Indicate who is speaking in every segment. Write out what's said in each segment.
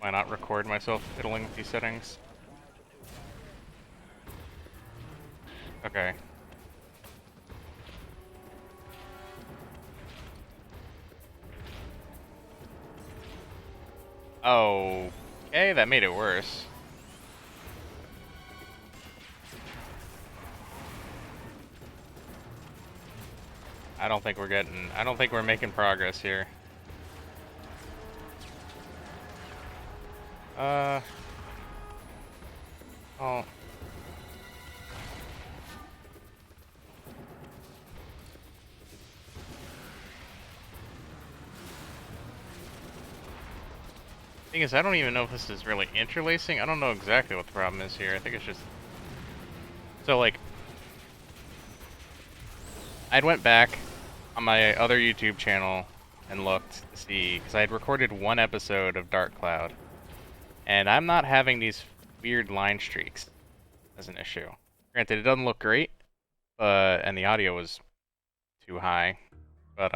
Speaker 1: Why not record myself fiddling with these settings? Okay. Oh, okay, that made it worse. I don't think we're making progress here. Oh. Thing is, I don't even know if this is really interlacing. I don't know exactly what the problem is here. I think it's just... So, like... I went back on my other YouTube channel and looked to see, because I had recorded one episode of Dark Cloud, and I'm not having these weird line streaks as an issue. Granted, it doesn't look great, but and the audio was too high, but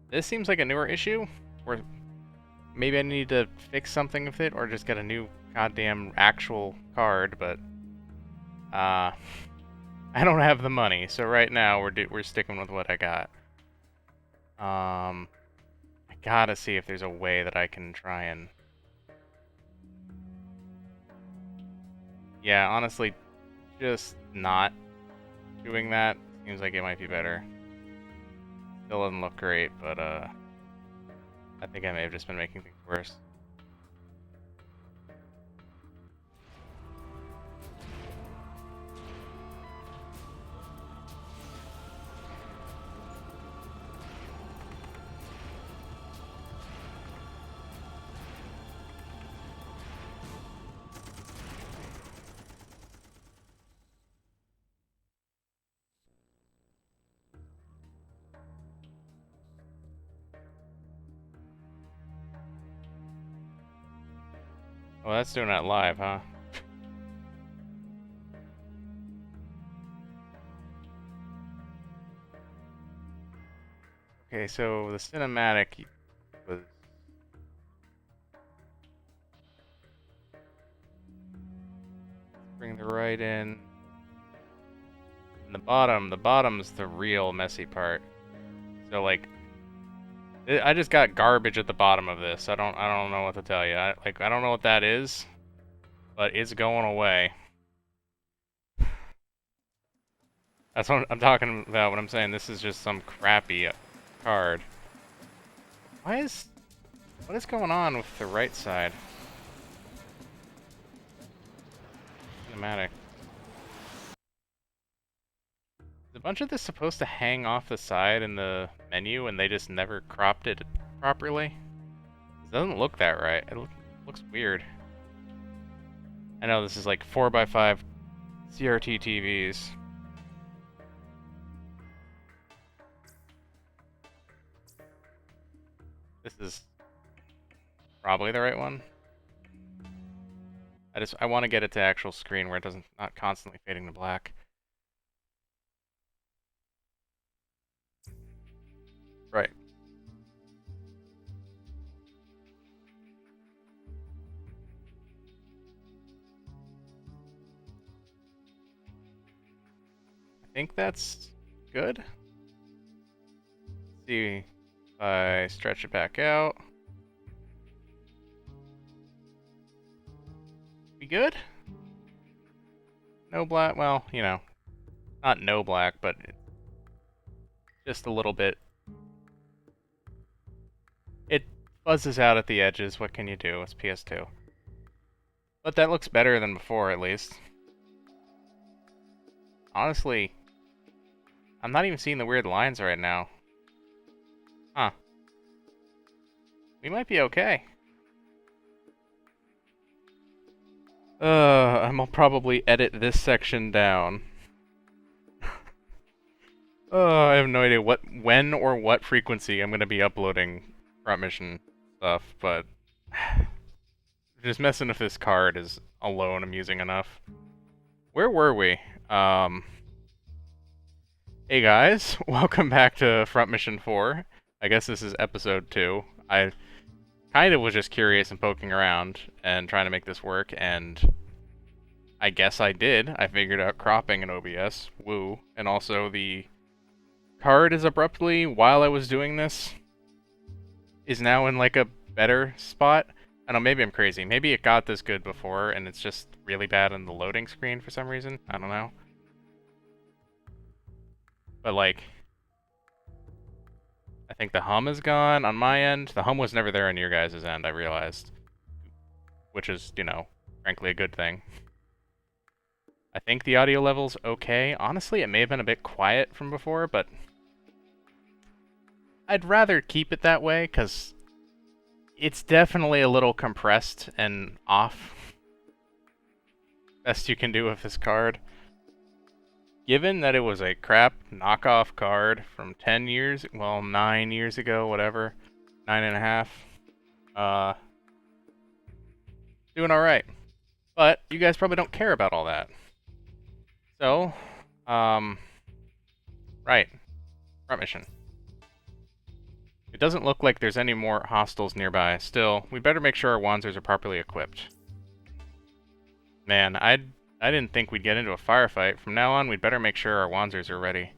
Speaker 1: this seems like a newer issue, where maybe I need to fix something with it, or just get a new goddamn actual card, but I don't have the money, so right now we're sticking with what I got. I gotta see if there's a way that I can try and... Yeah, honestly, just not doing that seems like it might be better. Still doesn't look great, but I think I may have just been making things worse. Well, that's doing that live, huh? Okay, so the cinematic was... Bring the right in. And the bottom's the real messy part. So, like, I just got garbage at the bottom of this. I don't know what to tell you. I don't know what that is, but it's going away. That's what I'm talking about when I'm saying this is just some crappy card. What is going on with the right side? Cinematic. Is a bunch of this supposed to hang off the side in the menu and they just never cropped it properly? It doesn't look that right. It looks weird. I know this is like 4x5 CRT TVs. This is probably the right one. I want to get it to actual screen where it doesn't not constantly fading to black. Right. I think that's good. Let's see if I stretch it back out. We good? No black, well, you know, not no black, but just a little bit. It buzzes out at the edges, what can you do? It's PS2. But that looks better than before, at least. Honestly, I'm not even seeing the weird lines right now. Huh. We might be okay. I'll probably edit this section down. I have no idea when or what frequency I'm gonna be uploading Front Mission stuff, but just messing with this card is alone amusing enough. Where were we? Hey guys, welcome back to Front Mission 4. I guess this is episode 2. kind of was just curious and poking around and trying to make this work, and I guess I did. I figured out cropping in OBS. Woo. And also the card is abruptly, while I was doing this, is now in like a better spot. I don't know, maybe I'm crazy. Maybe it got this good before and it's just really bad on the loading screen for some reason. I don't know. But like, I think the hum is gone on my end. The hum was never there on your guys' end, I realized. Which is, you know, frankly a good thing. I think the audio level's okay. Honestly, it may have been a bit quiet from before, but I'd rather keep it that way, because it's definitely a little compressed and off. Best you can do with this card. Given that it was a crap knockoff card from 10 years, well, 9 years ago, whatever, 9.5, doing alright. But you guys probably don't care about all that. So, right, front mission. It doesn't look like there's any more hostiles nearby. Still, we better make sure our Wanzers are properly equipped. Man, I didn't think we'd get into a firefight. From now on, we'd better make sure our Wanzers are ready.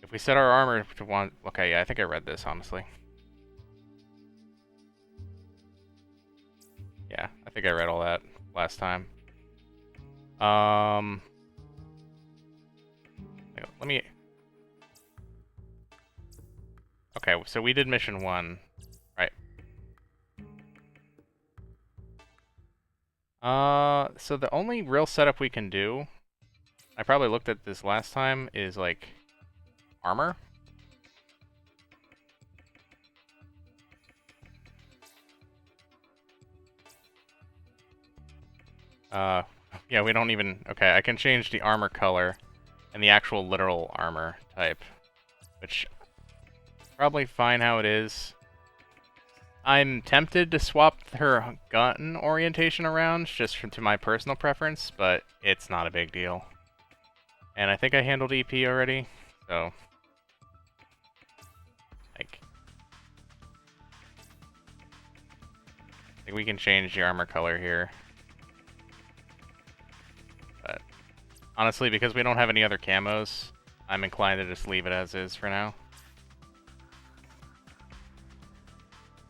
Speaker 1: If we set our armor to one... Okay, yeah, I think I read this, honestly. Yeah, I think I read all that last time. Let me... Okay, so we did mission 1. Right. So the only real setup we can do, I probably looked at this last time, is like armor. Yeah, we don't even... Okay, I can change the armor color and the actual literal armor type, which probably fine how it is. I'm tempted to swap her gun orientation around just to my personal preference, but it's not a big deal. And I think I handled EP already, so... Like... I think we can change the armor color here. But honestly, because we don't have any other camos, I'm inclined to just leave it as is for now.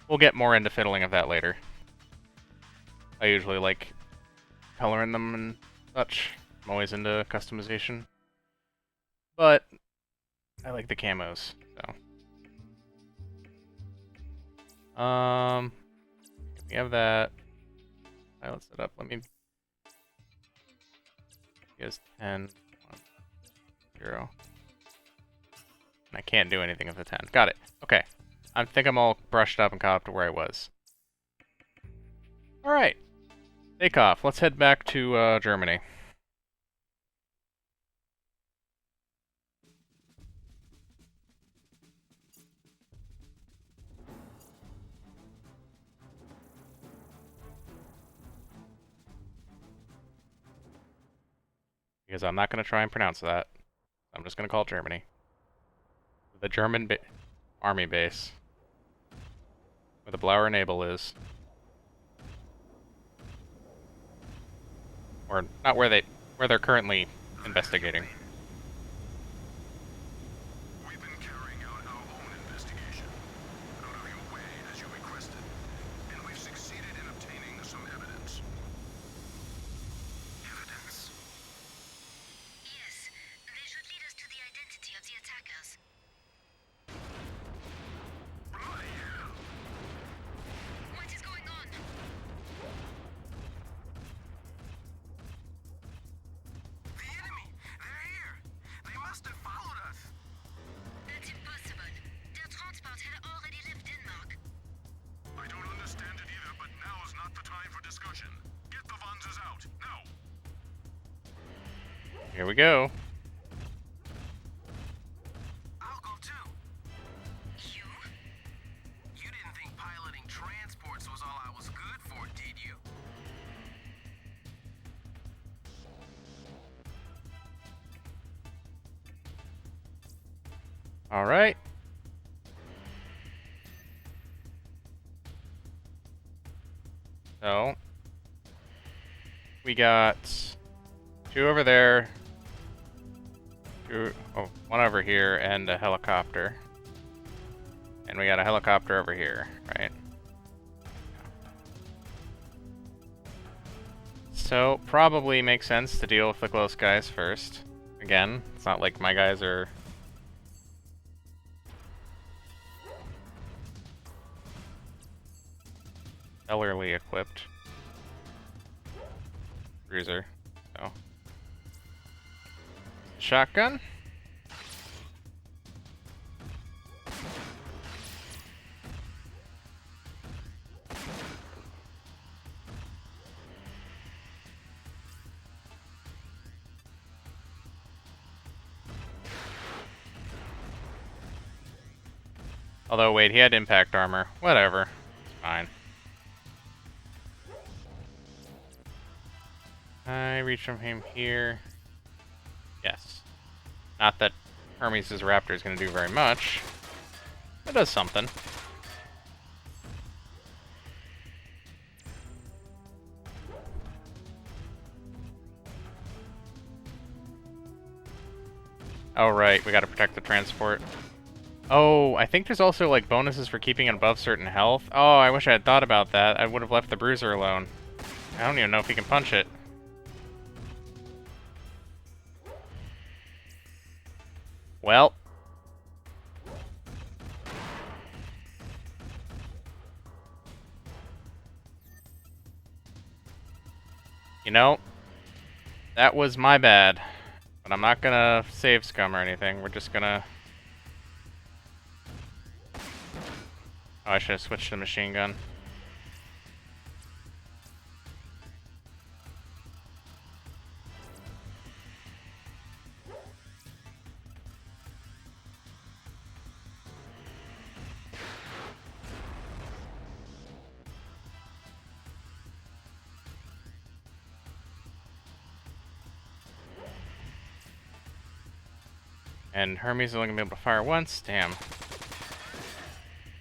Speaker 1: We'll get more into fiddling of that later. I usually like coloring them and such. I'm always into customization. But I like the camos, so. We have that. Alright, let's set up. Let me... He has 10, 1, 0. And I can't do anything with the 10. Got it. Okay. I think I'm all brushed up and caught up to where I was. Alright. Take off. Let's head back to Germany. Because I'm not going to try and pronounce that. I'm just going to call it Germany. The German army base. Where the Blauer Navel is. Or not where they're currently investigating.
Speaker 2: We've been carrying out our own investigation, out of your way as you requested, and we've succeeded in obtaining some evidence. Evidence?
Speaker 3: Yes, they should lead us to the identity of the attackers.
Speaker 2: Bloody hell!
Speaker 3: What is going on?
Speaker 2: The enemy! They're here! They must have followed us!
Speaker 3: That's impossible. Their transport had already left Denmark.
Speaker 2: I don't understand it either, but now is not the time for discussion. Get the Wanzers out, now!
Speaker 1: Here we go.
Speaker 2: I'll go too.
Speaker 3: You?
Speaker 2: You didn't think piloting transports was all I was good for, did you?
Speaker 1: Alright. So we got 2 over there, 1 over here, and a helicopter. And we got a helicopter over here, right? So probably makes sense to deal with the close guys first. Again, it's not like my guys are stellarly equipped. Cruiser. So shotgun. Although, wait, he had impact armor. Whatever. It's fine. I reach from him here. Yes. Not that Hermes' Raptor is going to do very much. It does something. Oh, right. We got to protect the transport. Oh, I think there's also, like, bonuses for keeping it above certain health. Oh, I wish I had thought about that. I would have left the bruiser alone. I don't even know if he can punch it. Well. You know, that was my bad. But I'm not gonna save scum or anything. We're just gonna... Oh, I should have switched to the machine gun. And Hermes is only gonna be able to fire once? Damn.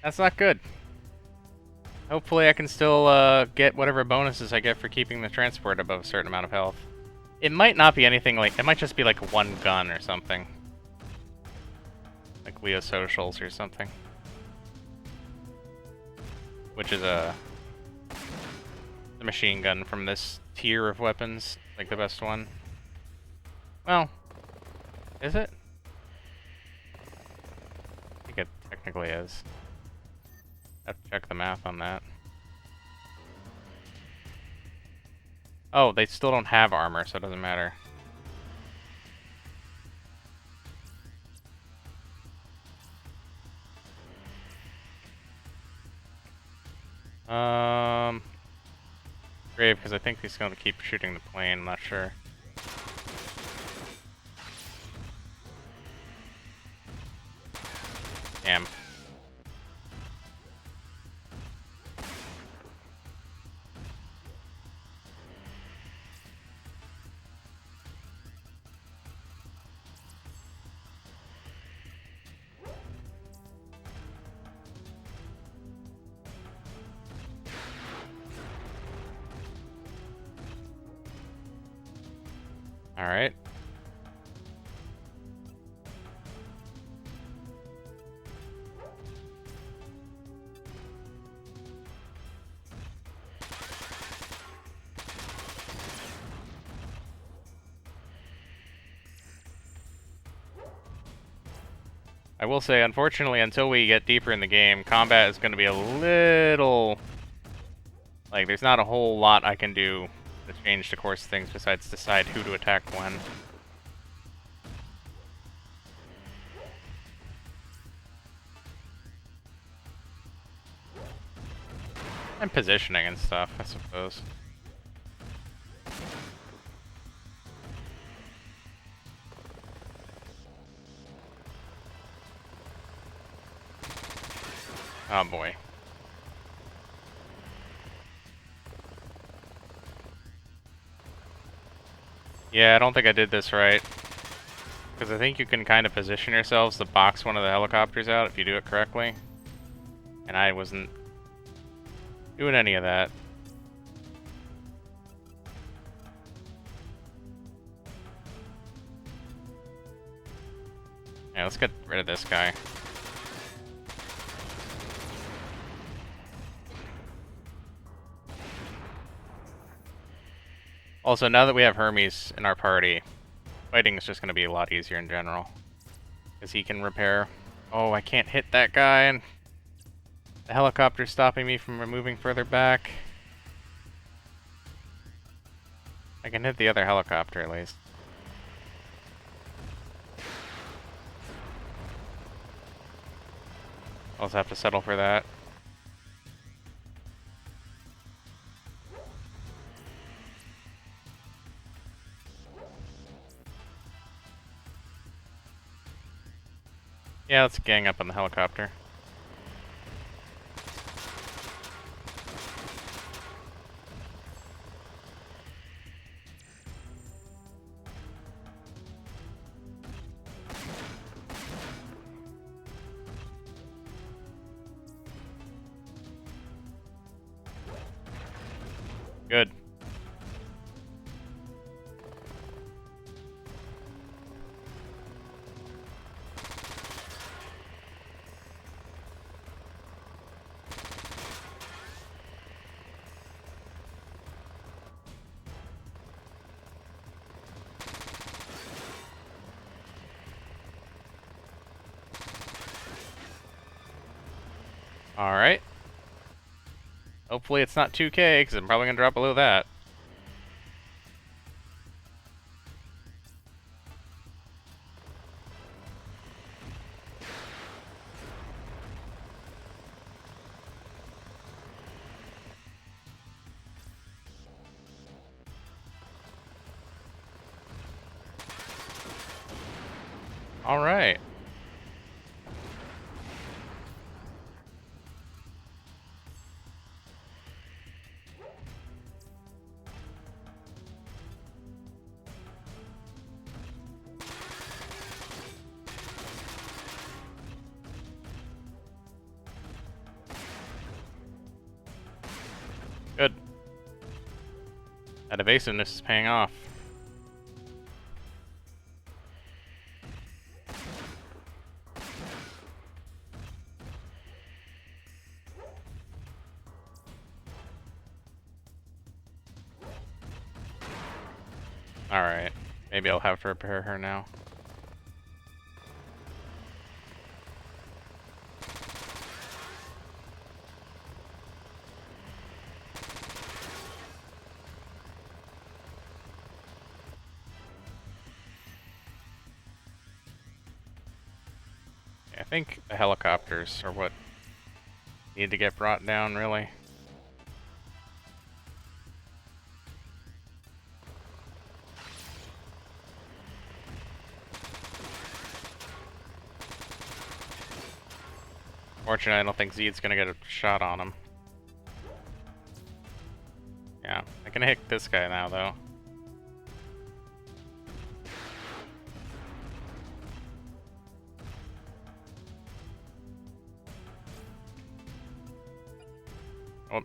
Speaker 1: That's not good. Hopefully I can still get whatever bonuses I get for keeping the transport above a certain amount of health. It might not be anything like... It might just be like 1 gun or something. Like Leo Socials or something. Which is the machine gun from this tier of weapons. Like the best one. Well, is it? I think it technically is. I have to check the math on that. Oh, they still don't have armor, so it doesn't matter. Brave, because I think he's going to keep shooting the plane, I'm not sure. Damn. Alright. I will say, unfortunately, until we get deeper in the game, combat is going to be a little... Like, there's not a whole lot I can do to change the course of things besides decide who to attack when. And positioning and stuff, I suppose. Oh boy. Yeah, I don't think I did this right. Because I think you can kind of position yourselves to box one of the helicopters out if you do it correctly. And I wasn't doing any of that. let's get rid of this guy. Also, now that we have Hermes in our party, fighting is just going to be a lot easier in general. Because he can repair. Oh, I can't hit that guy, and the helicopter's stopping me from moving further back. I can hit the other helicopter at least. I'll also have to settle for that. Yeah, let's gang up on the helicopter. Good. Alright. Hopefully it's not 2K, because I'm probably going to drop below that. Alright. Good. That evasiveness is paying off. Alright. Maybe I'll have to repair her now. I think the helicopters are what need to get brought down, really. Fortunately, I don't think Zed's gonna get a shot on him. Yeah, I can hit this guy now, though. Oh,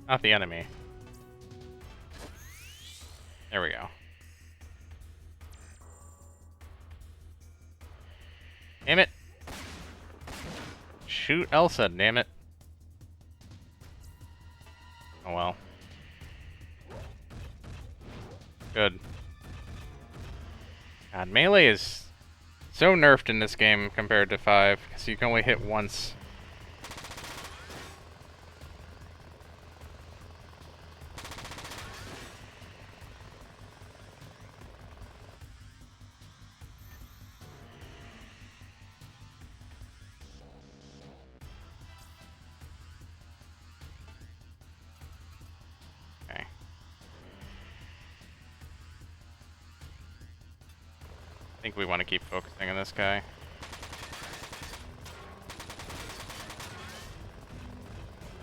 Speaker 1: not the enemy. There we go. Damn it! Shoot Elsa, damn it. Oh well. Good. God, melee is so nerfed in this game compared to 5, because you can only hit once. Okay. I think we want to keep focusing on this guy.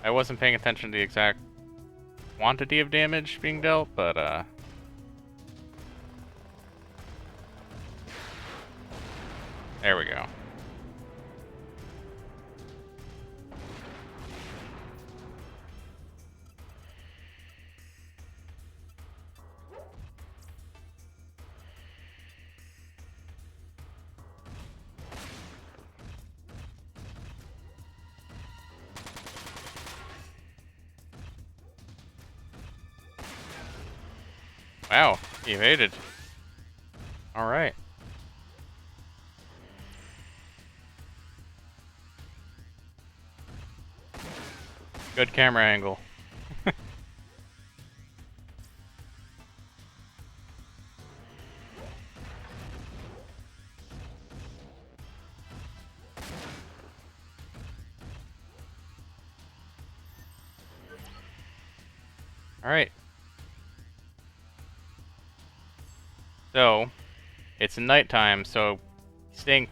Speaker 1: I wasn't paying attention to the exact quantity of damage being dealt, but there we go. Wow, he evaded. Alright. Good camera angle. Alright. So, it's nighttime, so staying,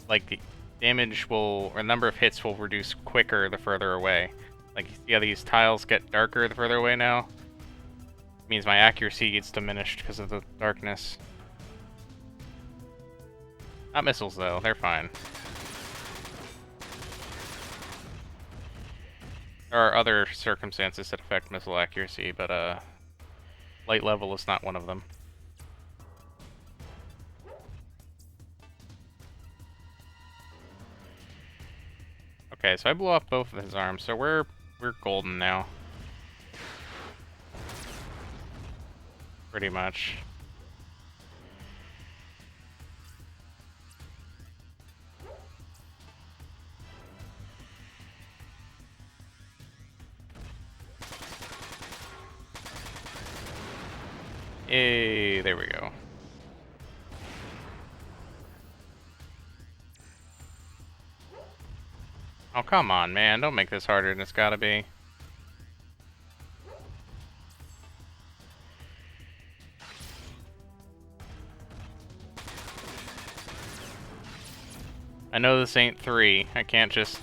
Speaker 1: like, the damage will, or number of hits will reduce quicker the further away. Like, you see how these tiles get darker the further away now? It means my accuracy gets diminished because of the darkness. Not missiles, though. They're fine. There are other circumstances that affect missile accuracy, but, light level is not one of them. Okay, so I blew off both of his arms, so we're golden now. Pretty much. Yay, there we go. Oh, come on, man. Don't make this harder than it's gotta be. I know this ain't 3. I can't just...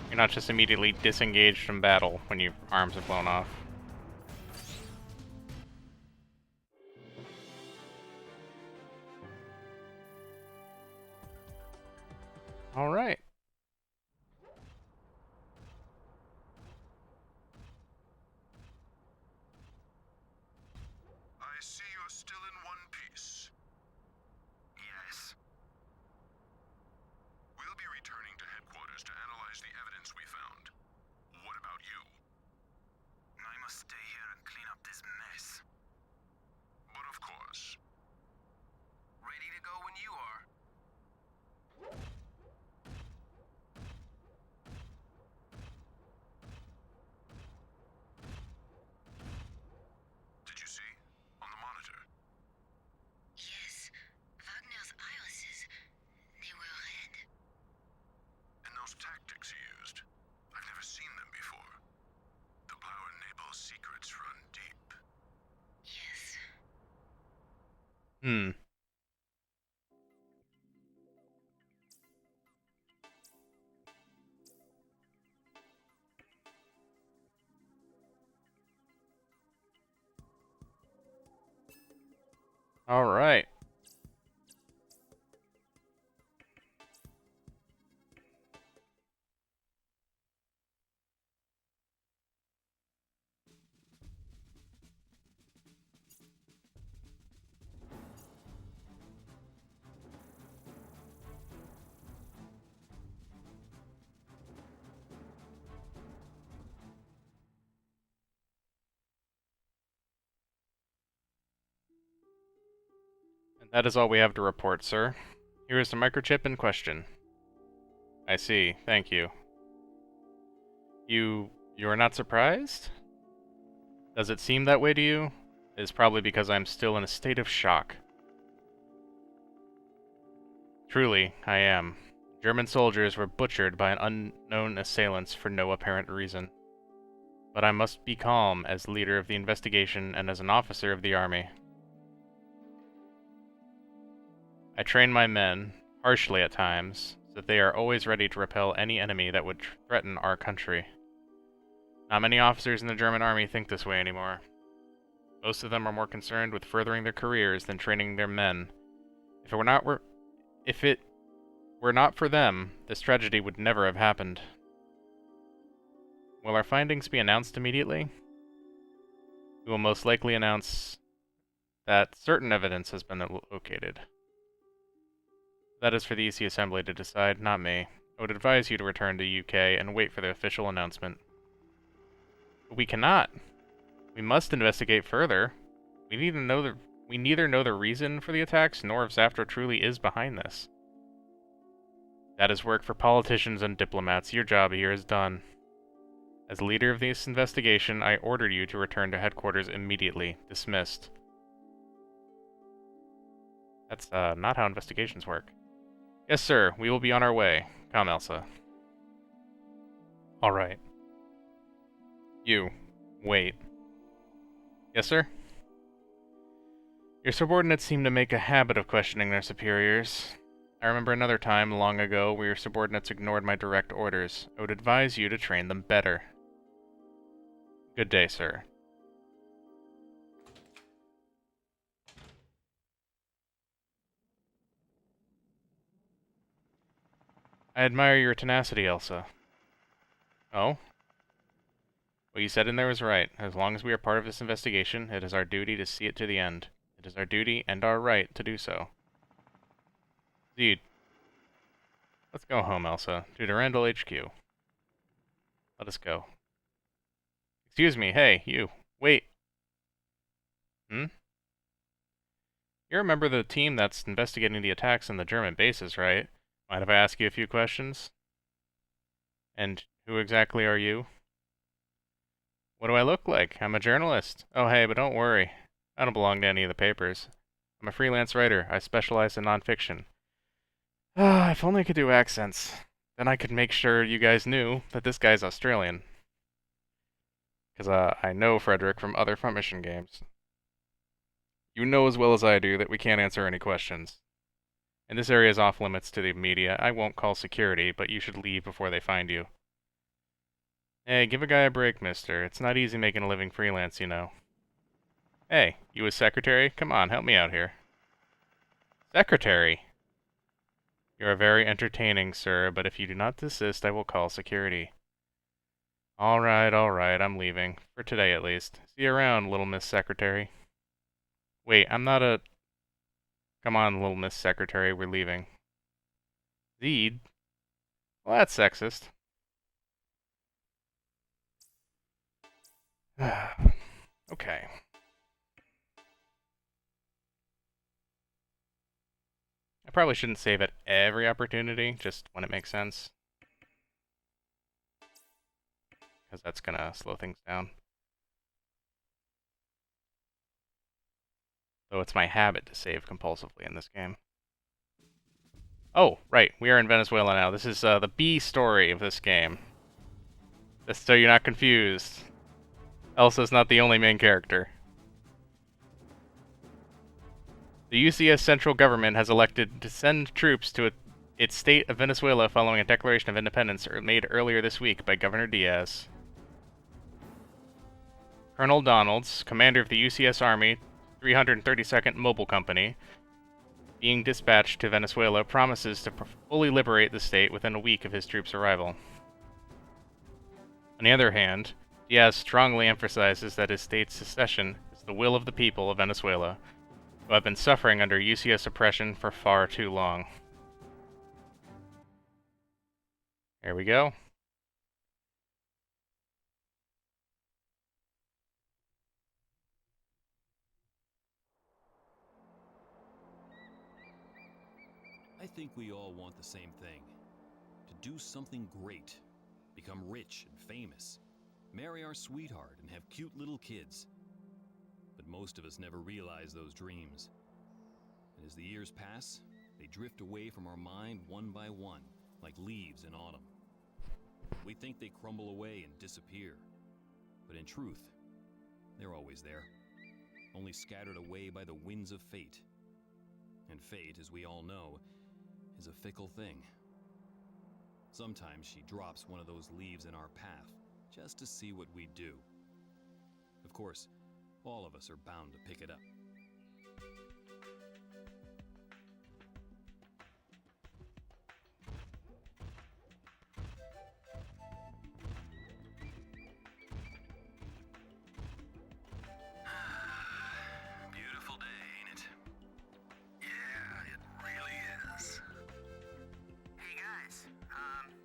Speaker 1: You're not just immediately disengaged from battle when your arms are blown off. Alright.
Speaker 2: I see you're still in one piece. Yes. We'll be returning to headquarters to analyze the evidence we found. What about you? I must stay here and clean up this mess. But of course. Ready to go when you are. Did you see? On the monitor.
Speaker 3: Yes, Wagner's irises. They were red.
Speaker 2: And those tactics he used. I've never seen them before. The Power Nable's secrets run deep.
Speaker 3: Yes.
Speaker 1: Hmm. Alright. And that is all we have to report, sir. Here is the microchip in question. I see. Thank you. You are not surprised? Does it seem that way to you? It is probably because I'm still in a state of shock. Truly, I am. German soldiers were butchered by an unknown assailants for no apparent reason. But I must be calm as leader of the investigation and as an officer of the army. I train my men, harshly at times, so that they are always ready to repel any enemy that would threaten our country. Not many officers in the German army think this way anymore. Most of them are more concerned with furthering their careers than training their men. If it were not for them, this tragedy would never have happened. Will our findings be announced immediately? We will most likely announce that certain evidence has been located. That is for the EC Assembly to decide, not me. I would advise you to return to UK and wait for the official announcement. But we cannot. We must investigate further. We neither know the reason for the attacks, nor if Zaftra truly is behind this. That is work for politicians and diplomats. Your job here is done. As leader of this investigation, I order you to return to headquarters immediately. Dismissed. That's, not how investigations work. Yes, sir. We will be on our way. Come, Elsa. Alright. You. Wait. Yes, sir? Your subordinates seem to make a habit of questioning their superiors. I remember another time, long ago, where your subordinates ignored my direct orders. I would advise you to train them better. Good day, sir. I admire your tenacity, Elsa. Oh? What you said in there was right. As long as we are part of this investigation, it is our duty to see it to the end. It is our duty and our right to do so. Indeed. Let's go home, Elsa. To Durandal HQ. Let us go. Excuse me, hey, you. Wait. Hmm? You remember the team that's investigating the attacks on the German bases, right? Mind if I ask you a few questions? And who exactly are you? What do I look like? I'm a journalist. Oh hey, but don't worry. I don't belong to any of the papers. I'm a freelance writer. I specialize in nonfiction. Ah, if only I could do accents. Then I could make sure you guys knew that this guy's Australian. Because, I know Frederick from other Front Mission games. You know as well as I do that we can't answer any questions. And this area is off limits to the media. I won't call security, but you should leave before they find you. Hey, give a guy a break, mister. It's not easy making a living freelance, you know. Hey, you a secretary? Come on, help me out here. Secretary! You are very entertaining, sir, but if you do not desist, I will call security. Alright, I'm leaving. For today, at least. See you around, little Miss Secretary. Wait, I'm not a... Come on, little Miss Secretary, we're leaving. Zeed? Well, that's sexist. Okay. I probably shouldn't save at every opportunity, just when it makes sense. Because that's gonna slow things down. Though it's my habit to save compulsively in this game. Oh, right, we are in Venezuela now. This is the B story of this game. Just so you're not confused. Elsa's not the only main character. The UCS central government has elected to send troops to its state of Venezuela following a declaration of independence made earlier this week by Governor Diaz. Colonel Donalds, commander of the UCS Army 332nd Mobile Company, being dispatched to Venezuela, promises to fully liberate the state within a week of his troops' arrival. On the other hand, Diaz strongly emphasizes that his state's secession is the will of the people of Venezuela, who have been suffering under UCS oppression for far too long. Here we go.
Speaker 4: I think we all want the same thing. To do something great. Become rich and famous. Marry our sweetheart and have cute little kids. But most of us never realize those dreams. And as the years pass, they drift away from our mind one by one, like leaves in autumn. We think they crumble away and disappear. But in truth, they're always there. Only scattered away by the winds of fate. And fate, as we all know, is a fickle thing. Sometimes she drops one of those leaves in our path, just to see what we do. Of course, all of us are bound to pick it up.
Speaker 2: Beautiful day, ain't it? Yeah, it really is. Hey guys,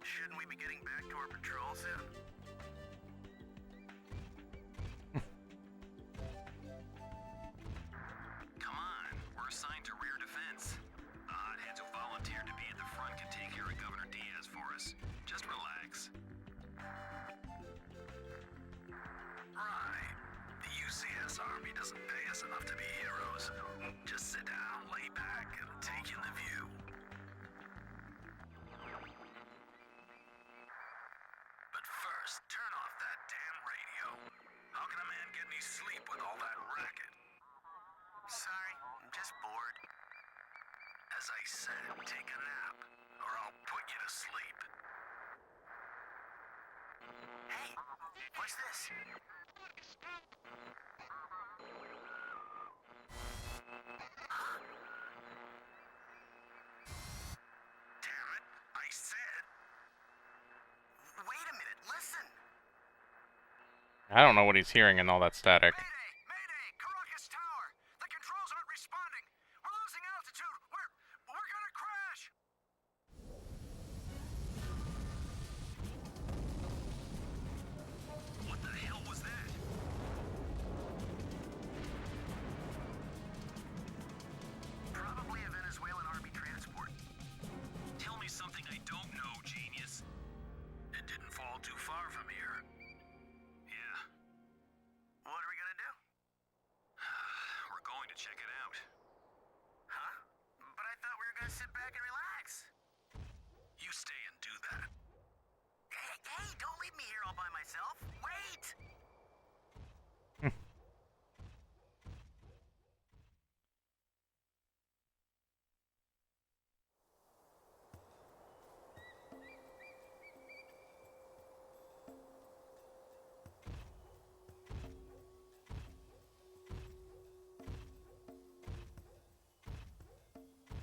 Speaker 2: shouldn't we be getting back to our patrol soon? doesn't pay us enough to be heroes. Just sit down, lay back, and take in the view. But first, turn off that damn radio. How can a man get any sleep with all that racket? Sorry, I'm just bored. As I said, take a nap, or I'll put you to sleep. Hey, what's this? Damn it, I said. Wait a minute, listen.
Speaker 1: I don't know what he's hearing in all that static.
Speaker 2: Mayday! Mayday! Caracas Tower! The controls aren't responding! We're losing altitude! We're gonna crash! What the hell was that? Probably a Venezuelan army transport. Tell me something I don't know, genius. It didn't fall too far from here. Yeah. What are we gonna do? We're going to check it out. Huh? But I thought we were gonna sit back and relax. You stay and do that. Hey, don't leave me here all by myself. Wait!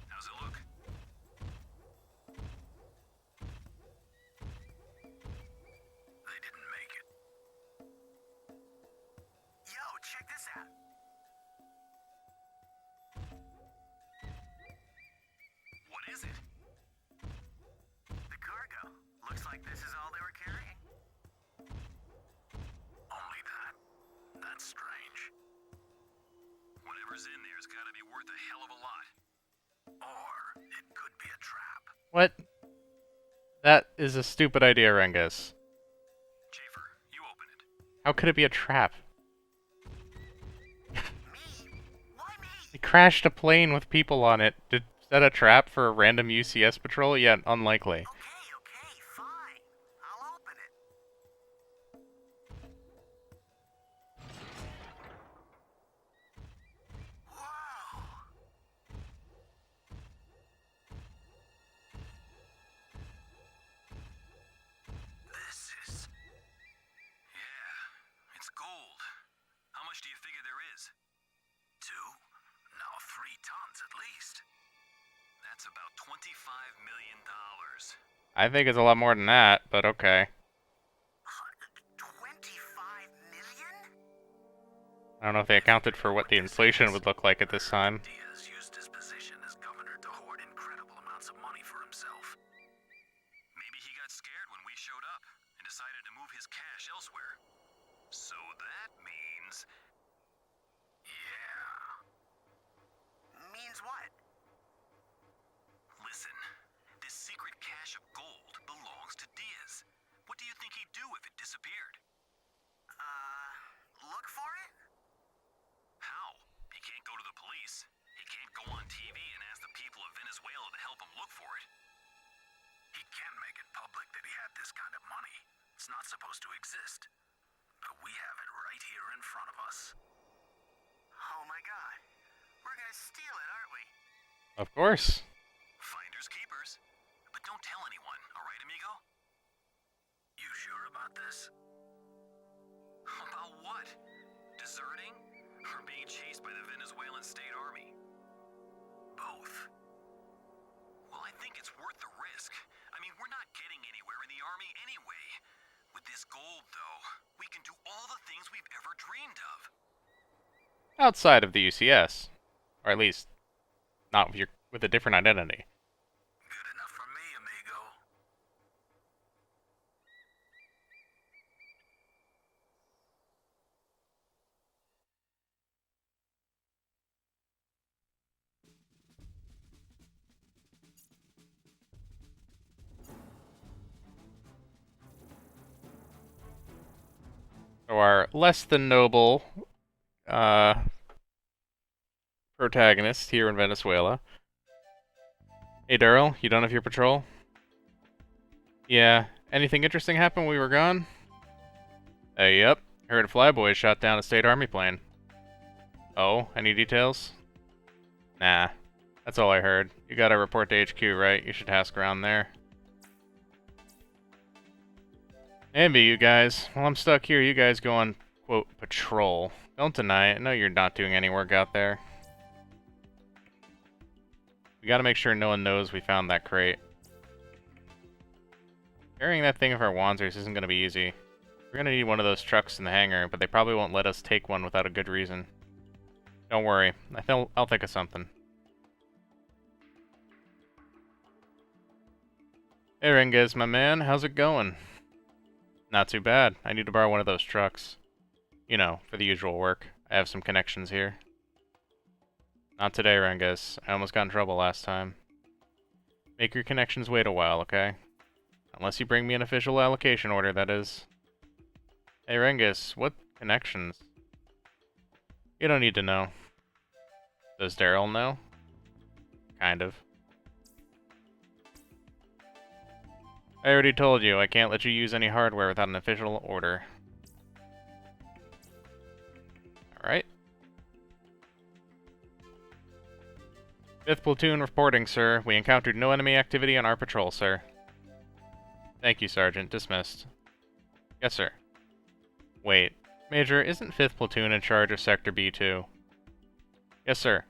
Speaker 2: How's it look? They didn't make it. Yo, check this out. What is it? The cargo. Looks like this is all they were carrying. Only that. That's strange. Whatever's in there's gotta be worth a hell of a lot. Or it could be a trap.
Speaker 1: What? That is a stupid idea, Rengus.
Speaker 2: Schaefer, you open it.
Speaker 1: How could it be a trap?
Speaker 2: Me? Why me?
Speaker 1: They crashed a plane with people on it. Is that a trap for a random UCS patrol? Yeah, unlikely.
Speaker 2: Okay, fine. I'll open it. Whoa! This is... Yeah, it's gold. How much do you figure there is? 2? No, 3 tons at least. That's about $25 million.
Speaker 1: I think it's a lot more than that, but okay.
Speaker 2: 25 million?
Speaker 1: I don't know if they accounted for what the inflation would look like at this time.
Speaker 2: Diaz used his position as governor to hoard incredible amounts of money for himself. Maybe he got scared when we showed up and decided to move his cash elsewhere. So that means... Yeah. Means what? Listen, this secret cache of gold belongs to Diaz. What do you think he'd do if it disappeared? Look for it? How? He can't go to the police. He can't go on TV and ask the people of Venezuela to help him look for it. He can't make it public that he had this kind of money. It's not supposed to exist. But we have it right here in front of us. Oh my god. We're gonna steal it, aren't we?
Speaker 1: Of course.
Speaker 2: Finders keepers. But don't tell anyone, alright, amigo? You sure about this? About what? Deserting? Or being chased by the Venezuelan state army? Both. Well, I think it's worth the risk. I mean, we're not getting anywhere in the army anyway. With this gold, though, we can do all the things we've ever dreamed of.
Speaker 1: Outside of the UCS. Or at least, not with a different identity.
Speaker 2: Good enough for me, amigo.
Speaker 1: So our less than noble protagonist here in Venezuela. Hey Daryl, you done with your patrol? Yeah. Anything interesting happen when we were gone? Yep. Heard a flyboy shot down a state army plane. Oh, any details? Nah. That's all I heard. You gotta report to HQ, right? You should ask around there. Maybe you guys. Well, I'm stuck here. You guys go on, quote, patrol. Don't deny it. No, you're not doing any work out there. We gotta make sure no one knows we found that crate. Carrying that thing of our Wanzers isn't gonna be easy. We're gonna need one of those trucks in the hangar, but they probably won't let us take one without a good reason. Don't worry. I'll think of something. Hey Renges, my man. How's it going? Not too bad. I need to borrow one of those trucks. You know, for the usual work. I have some connections here. Not today, Renges. I almost got in trouble last time. Make your connections wait a while, okay? Unless you bring me an official allocation order, that is. Hey Renges, what connections? You don't need to know. Does Daryl know? Kind of. I already told you, I can't let you use any hardware without an official order. Alright. 5th Platoon reporting, sir. We encountered no enemy activity on our patrol, sir. Thank you, Sergeant. Dismissed. Yes, sir. Wait. Major, isn't 5th Platoon in charge of Sector B2? Yes, sir.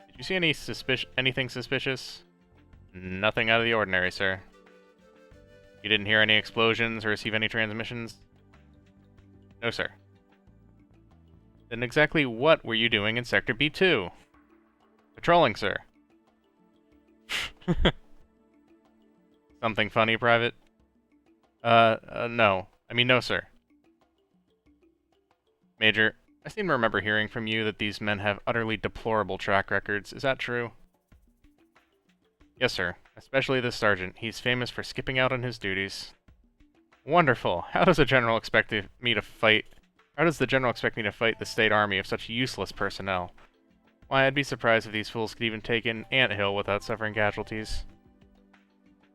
Speaker 1: Did you see anything suspicious? Nothing out of the ordinary, sir. You didn't hear any explosions or receive any transmissions? No, sir. Then exactly what were you doing in Sector B2? Patrolling, sir. Something funny, Private? No. I mean, no, sir. Major, I seem to remember hearing from you that these men have utterly deplorable track records. Is that true? Yes, sir. Especially this sergeant. He's famous for skipping out on his duties. Wonderful. How does the general expect me to fight the state army of such useless personnel? Why, I'd be surprised if these fools could even take an anthill without suffering casualties.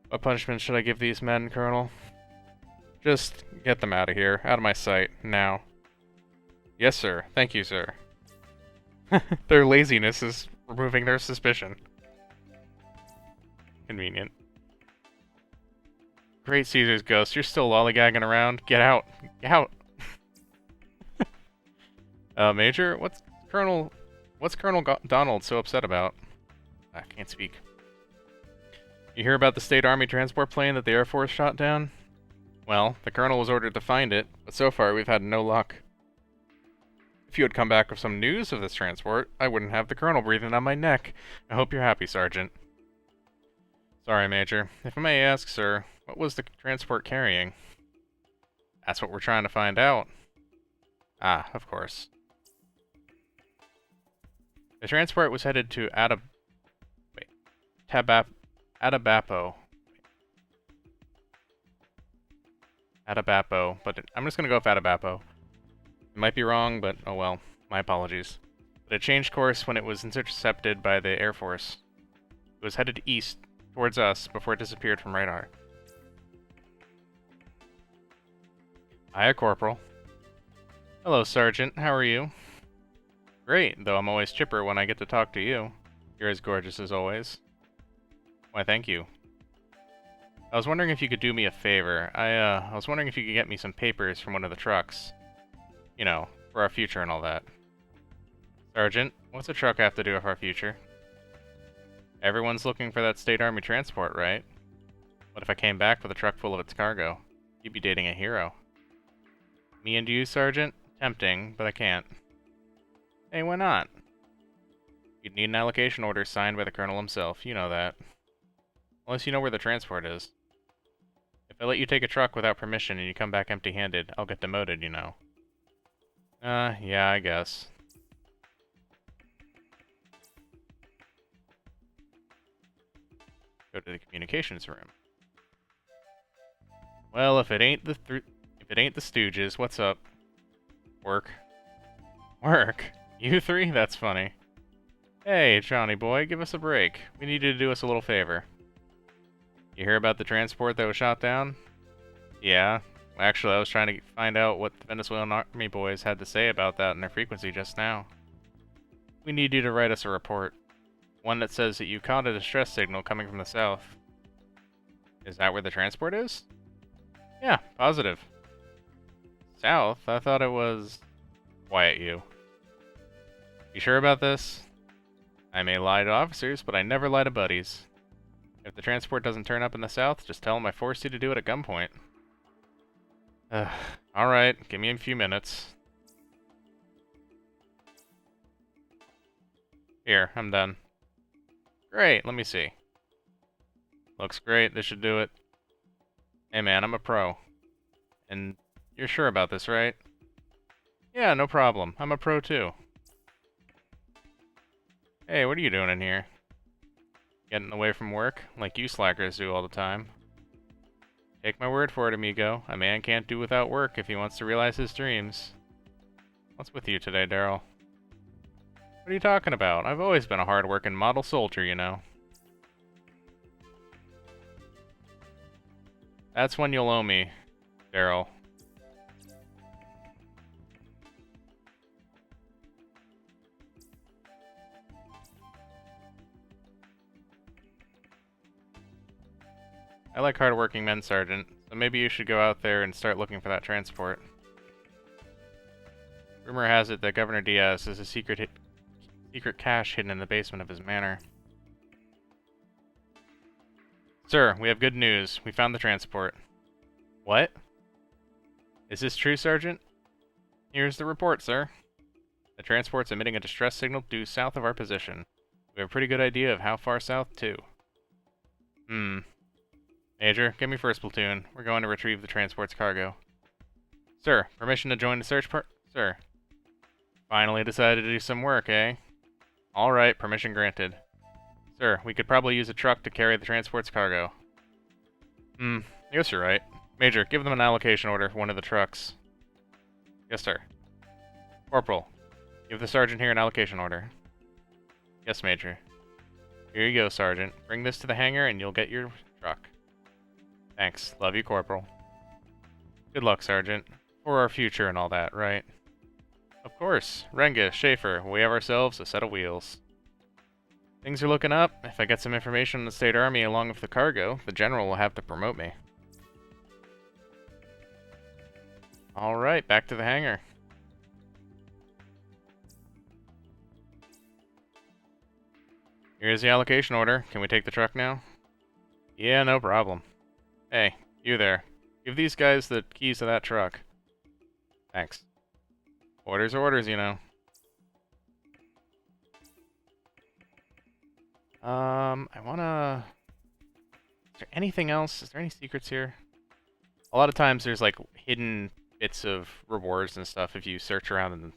Speaker 1: What punishment should I give these men, Colonel? Just get them out of here. Out of my sight. Now. Yes, sir. Thank you, sir. Their laziness is removing their suspicion. Convenient. Great Caesar's ghost, you're still lollygagging around. Get out. Get out. Major, what's Colonel Donald so upset about? I can't speak. You hear about the State Army transport plane that the Air Force shot down? Well, the Colonel was ordered to find it, but so far we've had no luck. If you had come back with some news of this transport, I wouldn't have the Colonel breathing on my neck. I hope you're happy, Sergeant. Sorry, Major. If I may ask, sir, what was the transport carrying? That's what we're trying to find out. Ah, of course. The transport was headed to Atabapo, but I'm just gonna go with Atabapo. It might be wrong, but oh well. My apologies. But it changed course when it was intercepted by the Air Force. It was headed east towards us before it disappeared from radar. Hiya, Corporal. Hello, Sergeant. How are you? Great, though I'm always chipper when I get to talk to you. You're as gorgeous as always. Why, thank you. I was wondering if you could do me a favor. I was wondering if you could get me some papers from one of the trucks. You know, for our future and all that. Sergeant, what's a truck have to do with our future? Everyone's looking for that State Army transport, right? What if I came back with a truck full of its cargo? You'd be dating a hero. Me and you, Sergeant? Tempting, but I can't. Hey, why not? You'd need an allocation order signed by the Colonel himself, you know that. Unless you know where the transport is. If I let you take a truck without permission and you come back empty-handed, I'll get demoted, you know. Yeah, I guess. Go to the communications room. Well, if it ain't the Stooges, what's up? Work. Work? You three? That's funny. Hey, Johnny boy, give us a break. We need you to do us a little favor. You hear about the transport that was shot down? Yeah. Actually, I was trying to find out what the Venezuelan army boys had to say about that in their frequency just now. We need you to write us a report. One that says that you caught a distress signal coming from the south. Is that where the transport is? Yeah, positive. South? I thought it was... Quiet you. You sure about this? I may lie to officers, but I never lie to buddies. If the transport doesn't turn up in the south, just tell them I forced you to do it at gunpoint. Alright, give me a few minutes. Here, I'm done. Great, let me see. Looks great, this should do it. Hey man, I'm a pro. And you're sure about this, right? Yeah, no problem. I'm a pro too. Hey, what are you doing in here? Getting away from work, like you slackers do all the time. Take my word for it, amigo. A man can't do without work if he wants to realize his dreams. What's with you today, Daryl? What are you talking about? I've always been a hard-working model soldier, you know. That's when you'll owe me, Daryl. I like hard-working men, Sergeant, so maybe you should go out there and start looking for that transport. Rumor has it that Governor Diaz has a secret cache hidden in the basement of his manor. Sir, we have good news. We found the transport. What? Is this true, Sergeant? Here's the report, sir. The transport's emitting a distress signal due south of our position. We have a pretty good idea of how far south, too. Major, give me first platoon. We're going to retrieve the transport's cargo. Sir, permission to join the search Sir. Finally decided to do some work, eh? Alright, permission granted. Sir, we could probably use a truck to carry the transport's cargo. I guess you're right. Major, give them an allocation order for one of the trucks. Yes, sir. Corporal, give the sergeant here an allocation order. Yes, Major. Here you go, Sergeant. Bring this to the hangar and you'll get your truck. Thanks. Love you, Corporal. Good luck, Sergeant. For our future and all that, right? Of course. Renga, Schaefer, we have ourselves a set of wheels. Things are looking up. If I get some information on the State Army along with the cargo, the General will have to promote me. Alright, back to the hangar. Here's the allocation order. Can we take the truck now? Yeah, no problem. Hey, you there. Give these guys the keys to that truck. Thanks. Orders are orders, you know. I wanna... Is there anything else? Is there any secrets here? A lot of times there's like hidden bits of rewards and stuff if you search around in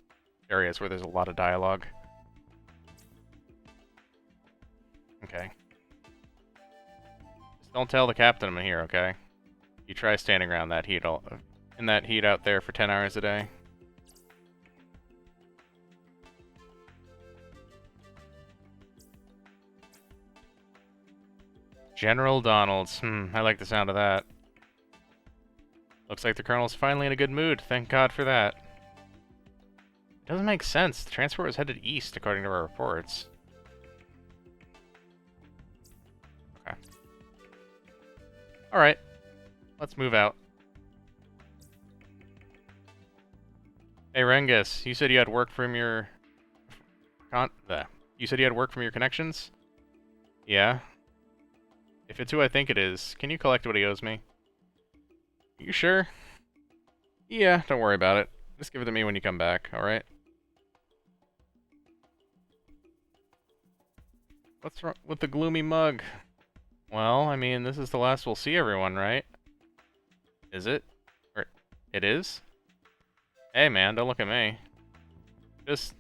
Speaker 1: areas where there's a lot of dialogue. Okay. Just don't tell the captain I'm here, okay? You try standing around that heat in that heat out there for 10 hours a day. General Donalds. I like the sound of that. Looks like the Colonel's finally in a good mood. Thank God for that. It doesn't make sense. The transport was headed east, according to our reports. Okay. Alright. Let's move out. Hey, Rengus, you said you had work from your... You said you had work from your connections? Yeah. If it's who I think it is, can you collect what he owes me? You sure? Yeah, don't worry about it. Just give it to me when you come back, alright? What's wrong with the gloomy mug? Well, I mean, this is the last we'll see everyone, right? Is it? Or it is? Hey man, don't look at me. Just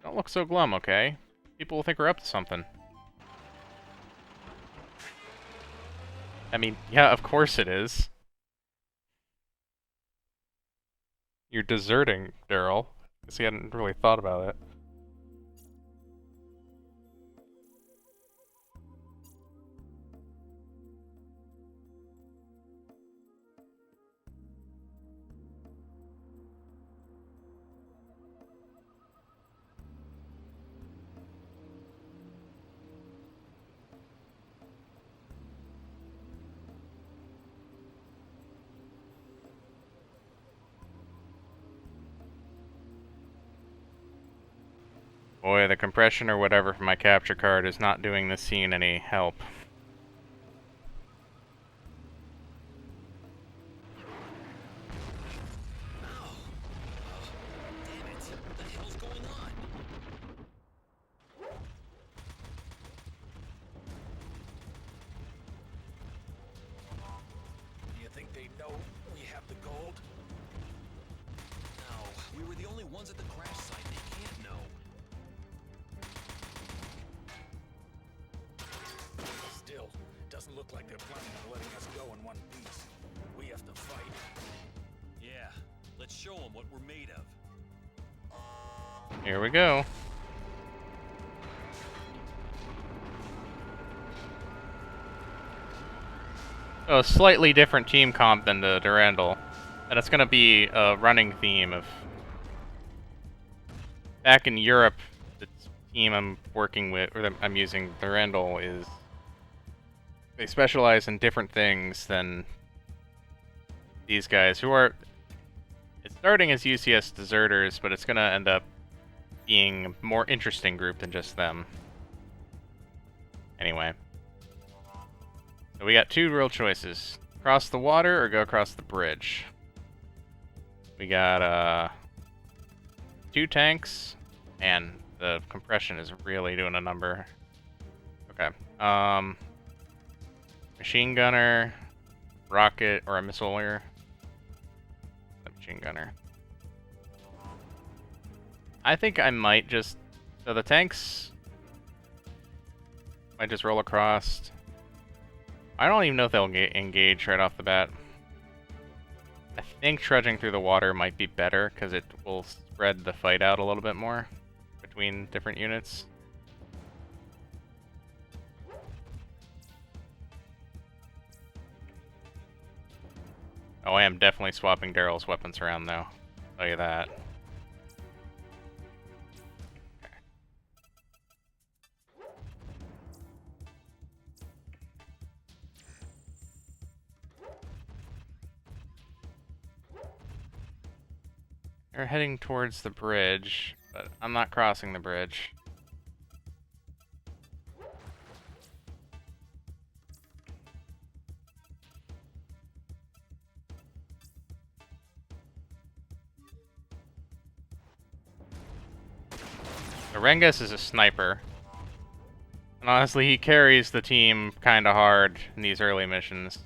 Speaker 1: don't look so glum, okay? People will think we're up to something. I mean, yeah, of course it is. You're deserting, Daryl. Guess he hadn't really thought about it. Boy, the compression or whatever from my capture card is not doing this scene any help.
Speaker 4: Damn it! What the hell's going on?
Speaker 2: Do you think they know we have the gold?
Speaker 4: No, we were the only ones at the crash site. They can't know.
Speaker 2: Still, doesn't look like they're planning on letting us go in one piece. We have to fight.
Speaker 4: Yeah, let's show them what we're made of.
Speaker 1: Here we go. Oh, a slightly different team comp than the Durandal. And it's gonna be a running theme of... Back in Europe, the team I'm working with, or that I'm using, Durandal, is... They specialize in different things than these guys, who are... It's starting as UCS deserters, but it's gonna end up being a more interesting group than just them. Anyway. So we got two real choices. Cross the water or go across the bridge. We got, 2 tanks, and the compression is really doing a number. Okay. Machine gunner, rocket, or a missiler. Machine gunner. I think I might just... So the tanks... might just roll across. I don't even know if they'll engage right off the bat. I think trudging through the water might be better, because it will spread the fight out a little bit more between different units. Oh, I am definitely swapping Daryl's weapons around, though. I'll tell you that. They're heading towards the bridge, but I'm not crossing the bridge. The Rengus is a sniper. And honestly, he carries the team kinda hard in these early missions.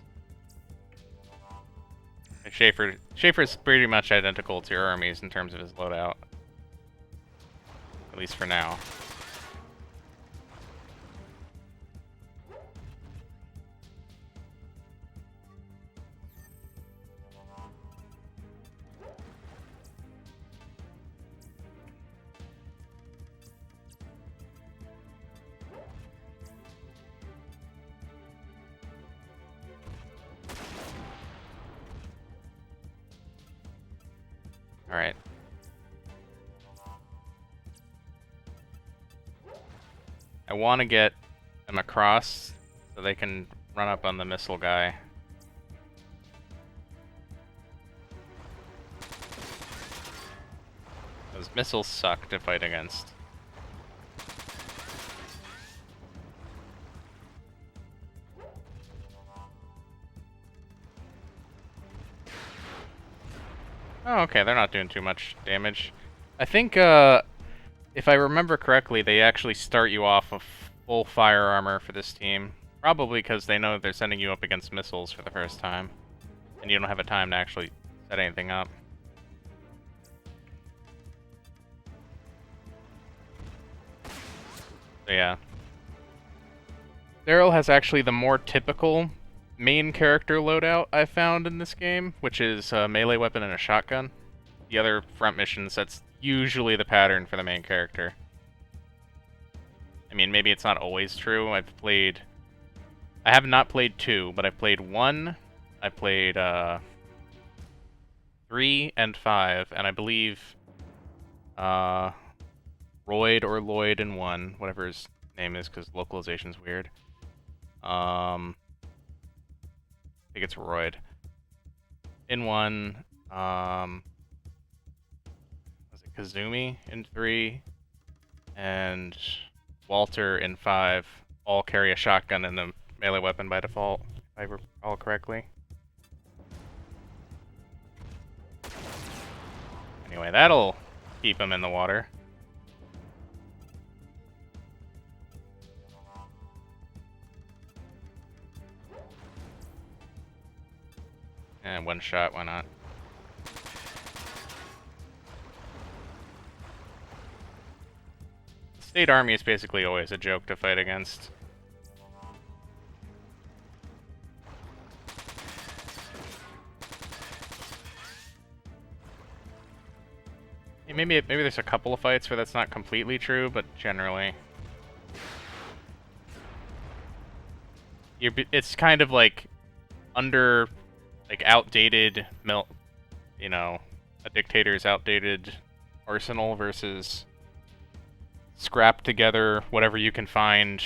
Speaker 1: And Schaefer's pretty much identical to Hermes in terms of his loadout. At least for now. Alright. I want to get them across so they can run up on the missile guy. Those missiles suck to fight against. Oh, okay, they're not doing too much damage. I think, if I remember correctly, they actually start you off with full fire armor for this team. Probably because they know they're sending you up against missiles for the first time. And you don't have a time to actually set anything up. So yeah. Daryl has actually the more typical main character loadout I found in this game, which is a melee weapon and a shotgun. The other front missions, that's usually the pattern for the main character. I mean, maybe it's not always true. I have not played 2, but I've played 1, I played 3 and 5, and I believe Royd or Lloyd in 1, whatever his name is, because localization's weird. I think it's Royd. In 1, was it Kazumi in 3? and Walter in 5 all carry a shotgun and a melee weapon by default, if I recall correctly. Anyway, that'll keep him in the water. And one shot, why not? The state army is basically always a joke to fight against. Maybe there's a couple of fights where that's not completely true, but generally, it's kind of like under, like outdated, you know, a dictator's outdated arsenal versus scrap together whatever you can find,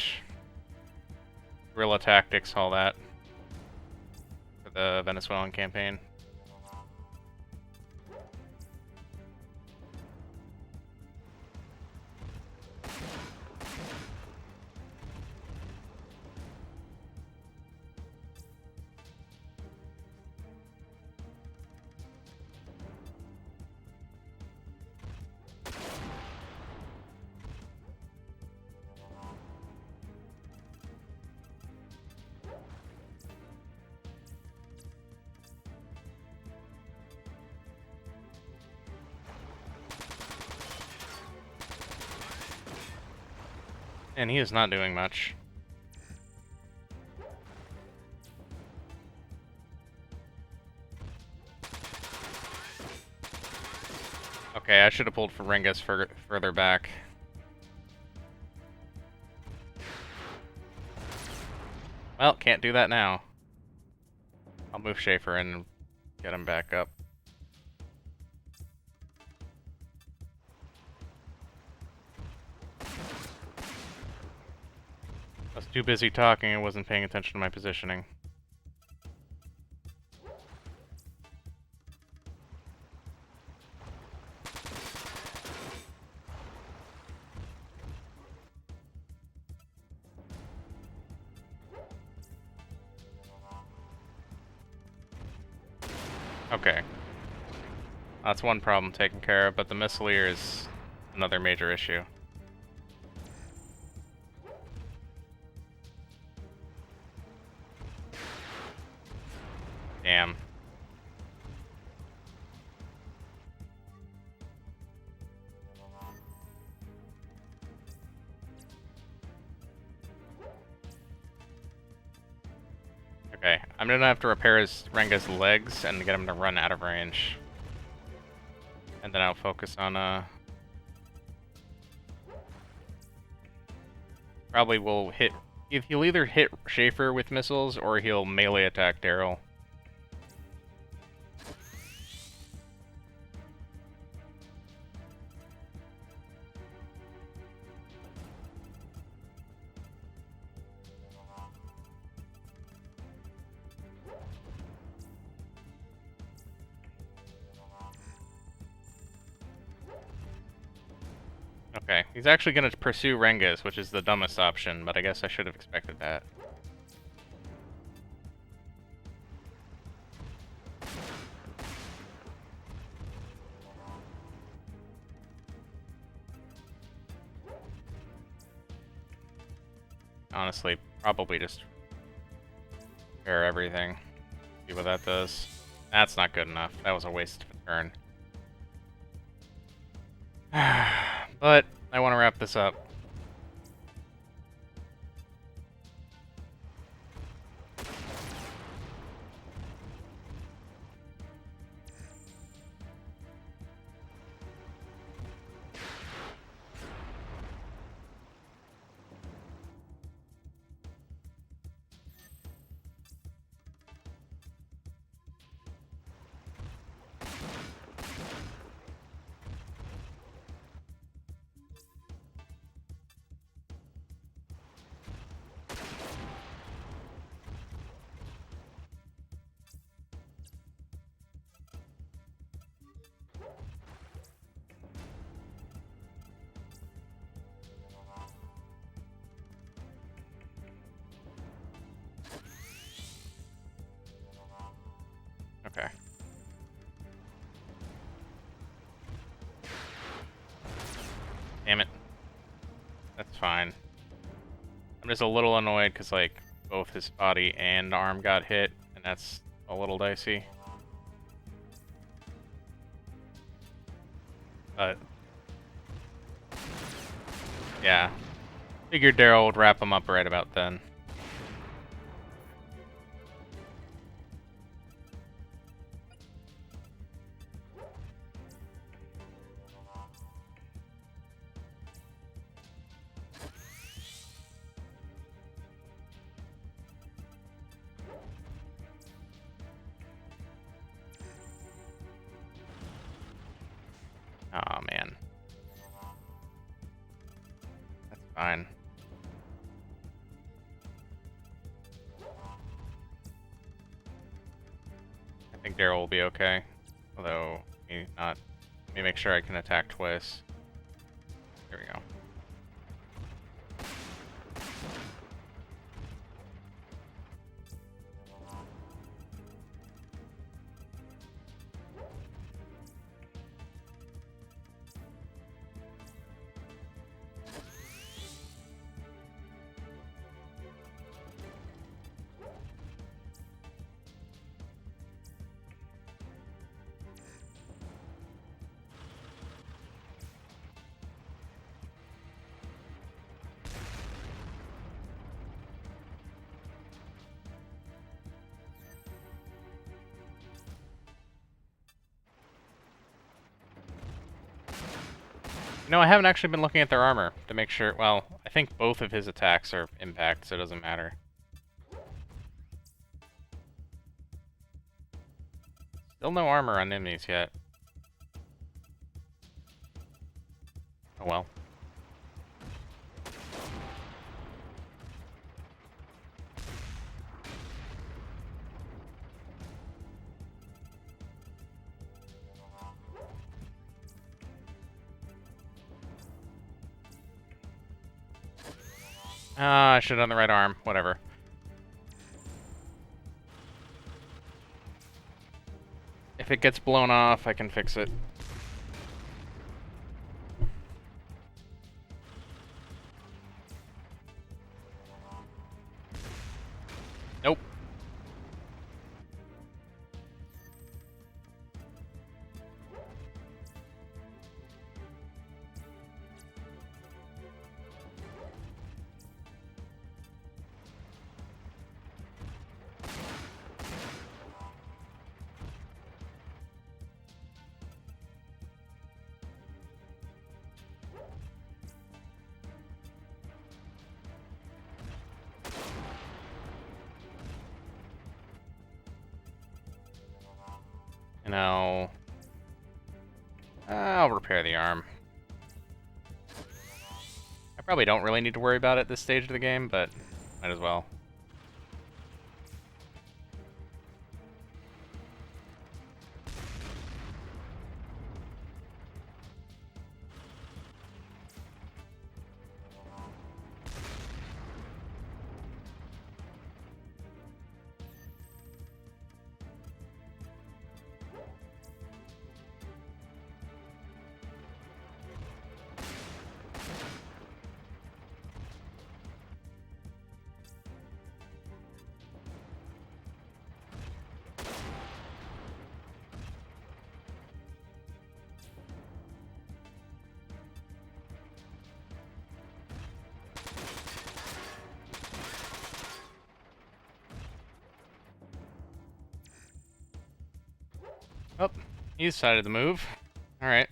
Speaker 1: guerrilla tactics, all that, for the Venezuelan campaign. And he is not doing much. Okay, I should have pulled Ferengus further back. Well, can't do that now. I'll move Schaefer and get him back up. I was too busy talking, I wasn't paying attention to my positioning. Okay. That's one problem taken care of, but the Missileer is another major issue. Damn. Okay, I'm gonna have to repair Renga's legs and get him to run out of range. And then I'll focus on, probably will hit... He'll either hit Schaefer with missiles, or he'll melee attack Daryl. Okay, he's actually going to pursue Rengas, which is the dumbest option, but I guess I should have expected that. Honestly, probably just repair everything. See what that does. That's not good enough. That was a waste of a turn. But I want to wrap this up. It's fine. I'm just a little annoyed because, like, both his body and arm got hit, and that's a little dicey. But yeah, figured Daryl would wrap him up right about then. Oh man, that's fine. I think Daryl will be okay. Although, let me make sure I can attack twice. There we go. No, I haven't actually been looking at their armor to make sure. Well, I think both of his attacks are impact, so it doesn't matter. Still no armor on enemies yet. Oh well. Ah, I should have done the right arm. Whatever. If it gets blown off, I can fix it. Nope. You know, I'll repair the arm. I probably don't really need to worry about it at this stage of the game, but might as well. Oh, he decided to move. Alright.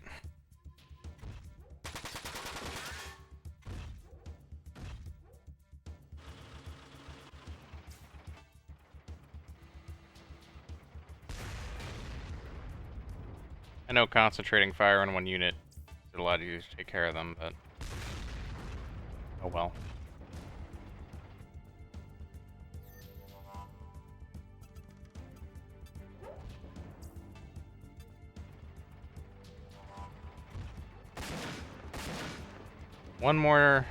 Speaker 1: I know concentrating fire on one unit is a lot easier to take care of them, but oh well. One more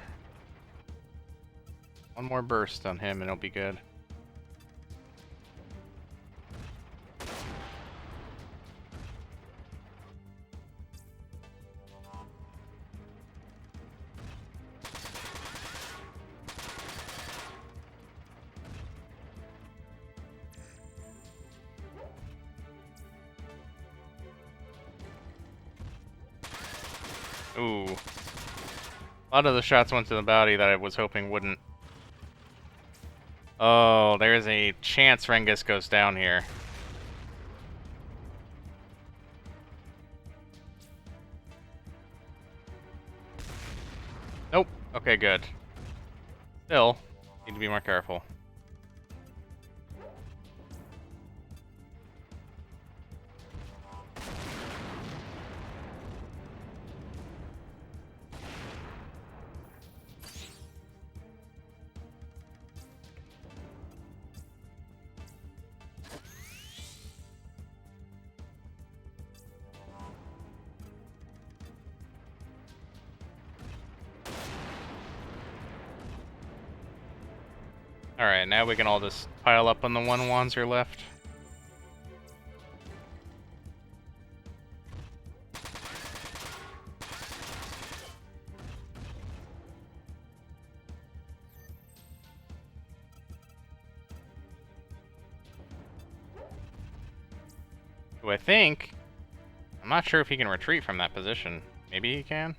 Speaker 1: burst on him and it'll be good. Ooh. A lot of the shots went to the body that I was hoping wouldn't. Oh, there's a chance Rengus goes down here. Nope. Okay, good. Still, need to be more careful. Alright, now we can all just pile up on the one Wanzer left. Who I think... I'm not sure if he can retreat from that position. Maybe he can?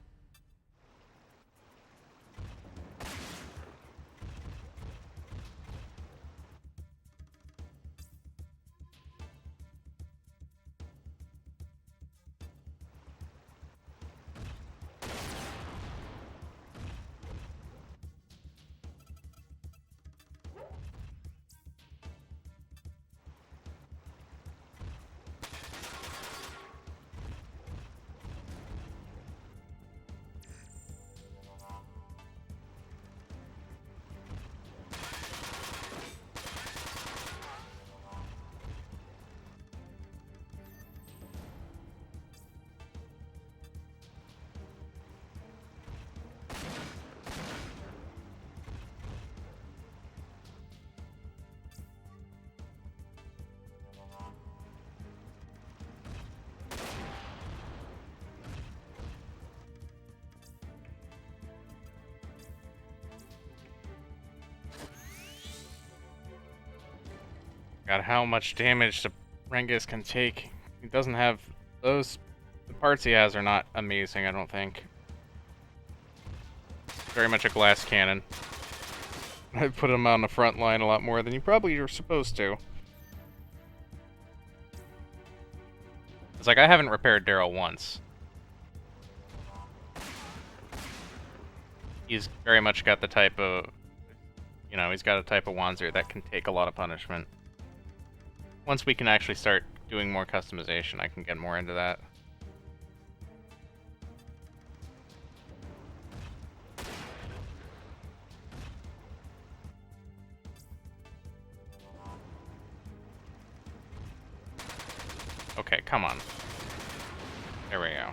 Speaker 1: God, how much damage the Rengus can take. He doesn't have those. The parts he has are not amazing, I don't think. Very much a glass cannon. I put him on the front line a lot more than you probably are supposed to. It's like I haven't repaired Daryl once. He's very much got the type of, you know, he's got a type of Wanzer that can take a lot of punishment. Once we can actually start doing more customization, I can get more into that. Okay, come on. There we go.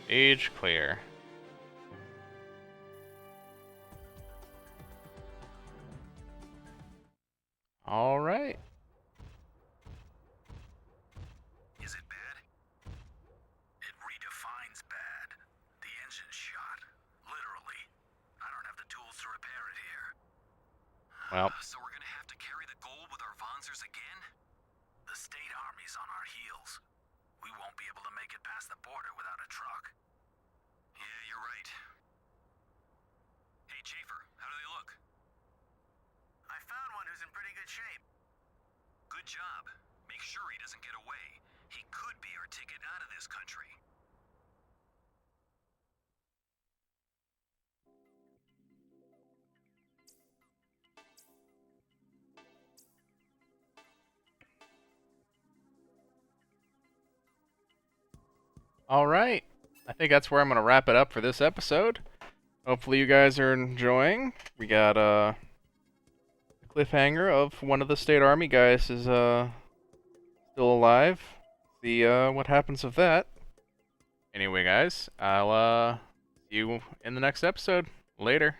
Speaker 1: Stage clear. All right.
Speaker 2: Is it bad? It redefines bad. The engine's shot. Literally. I don't have the tools to repair it here.
Speaker 1: Well.
Speaker 2: So we're gonna have to carry the gold with our Wanzers again? The state army's on our heels. We won't be able to make it past the border without a truck. Yeah, you're right. Hey, Schaefer, how do they look? I found one who's in pretty good shape. Good job. Make sure he doesn't get away. He could be our ticket out of this country.
Speaker 1: All right. I think that's where I'm going to wrap it up for this episode. Hopefully you guys are enjoying. We got a cliffhanger of one of the state army guys is still alive. See what happens with that. Anyway, guys, I'll see you in the next episode. Later.